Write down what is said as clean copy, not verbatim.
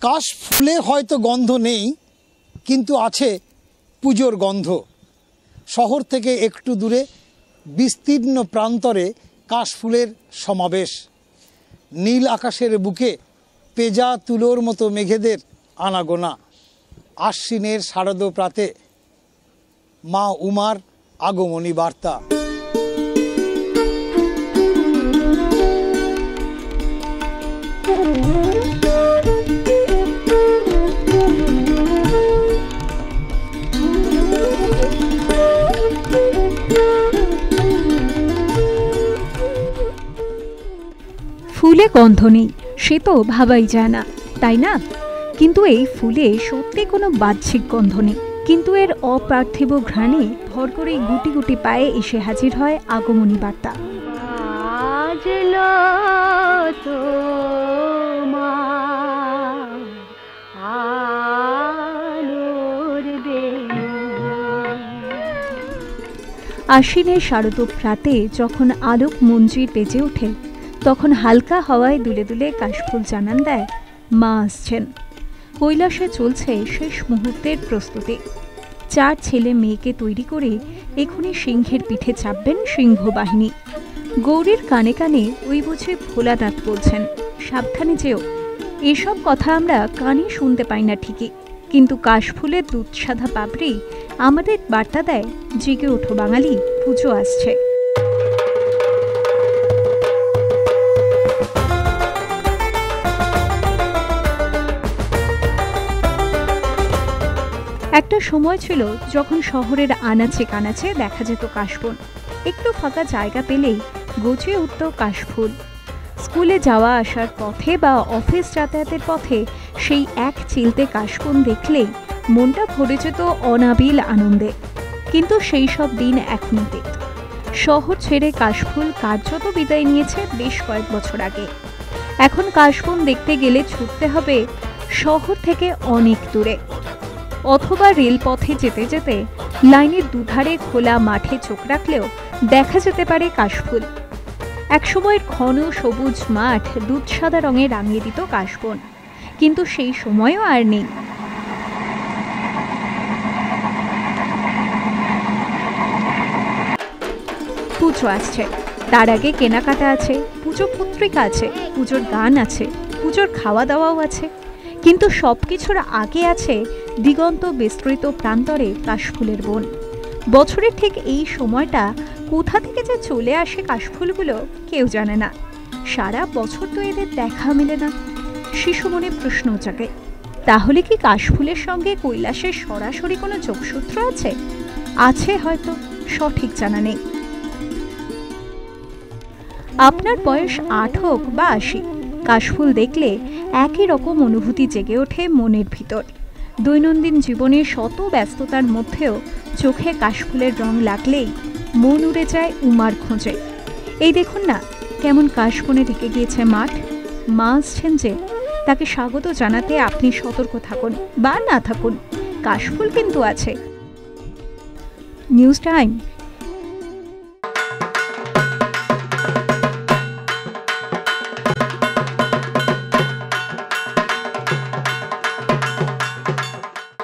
কাশ ফুলে হয়তো গন্ধ নেই, কিন্তু আছে পুজোর গন্ধ। শহর থেকে একটু দূরে বিস্তীর্ণ প্রান্তরে কাশফুলের সমাবেশ। নীল আকাশের বুকে পেজা তুলোর মতো মেঘেদের আনাগোনা। আশ্বিনের শারদ প্রাতে মা উমার আগমনী বার্তা। ফুলে গন্ধ নেই, সে তো ভাবাই যায় না, তাই না? কিন্তু এই ফুলে সত্যি কোনো বাহ্যিক গন্ধ নেই, কিন্তু এর অপার্থিব ঘ্রাণে ভর করে গুটি গুটি পায়ে এসে হাজির হয় আগমনী বার্তা। আশ্বিনের শারদ প্রাতে যখন আলোক মঞ্জির বেজে ওঠে, তখন হালকা হাওয়ায় দুলে দুলে কাশফুল জানান দেয় মা আসছেন। কৈলাসে চলছে শেষ মুহূর্তের প্রস্তুতি। 4 ছেলে মেয়েকে তৈরি করে এখনই সিংহের পিঠে চাপবেন সিংহ বাহিনী। গৌরীর কানে কানে ওই বুঝে ভোলানাথ বলছেন, সাবধানে যেও। এসব কথা আমরা কানে শুনতে পাই না ঠিকই, কিন্তু কাশফুলের দুধ সাদা পাপড়ি আমাদের বার্তা দেয়, জেগে ওঠো বাঙালি, পুজো আসছে। একটা সময় ছিল যখন শহরের আনাচে কানাচে দেখা যেত কাশবন। একটু ফাঁকা জায়গা পেলেই গজিয়ে উঠত কাশফুল। স্কুলে যাওয়া আসার পথে বা অফিস যাতায়াতের পথে সেই এক চিলতে কাশবন দেখলেই মনটা ভরে যেত অনাবিল আনন্দে। কিন্তু সেই সব দিন এখন অতীত। শহর ছেড়ে কাশফুল কার্যত বিদায় নিয়েছে বেশ কয়েক বছর আগে। এখন কাশবন দেখতে গেলে ছুটতে হবে শহর থেকে অনেক দূরে, অথবা রেলপথে যেতে যেতে লাইনের দুধারে খোলা মাঠে চোখ রাখলেও দেখা যেতে পারে কাশফুল। একসময়ের ঘন সবুজ মাঠ দুধ সাদা রঙে রাঙিয়ে দিত কাশবন, কিন্তু সেই সময়ও আর নেই। পুজো আসছে, তার আগে কেনাকাটা আছে, পুজো পত্রিকা আছে, পুজোর গান আছে, পুজোর খাওয়া দাওয়াও আছে, কিন্তু সবকিছুর আগে আছে দিগন্ত বিস্তৃত প্রান্তরে কাশফুলের বন। বছরের ঠিক এই সময়টা কোথা থেকে যে চলে আসে কাশফুলগুলো কেউ জানে না। সারা বছর তো এদের দেখা মেলে না। শিশু মনে প্রশ্ন জাগে, তাহলে কি কাশফুলের সঙ্গে কৈলাসের সরাসরি কোনো যোগসূত্র আছে? আছে হয়তো, সঠিক জানা নেই। আপনার বয়স 8 হোক বা 80, কাশফুল দেখলে একই রকম অনুভূতি জেগে ওঠে মনের ভিতর। দৈনন্দিন জীবনে শত ব্যস্ততার মধ্যেও চোখে কাশফুলের রং লাগলেই মন উড়ে যায় উমার খোঁজে। এই দেখুন না, কেমন কাশবনে ঢেকে গিয়েছে মাঠ। মা আসছেন যে, তাকে স্বাগত জানাতে আপনি সতর্ক থাকুন বা না থাকুন, কাশফুল কিন্তু আছে। News time.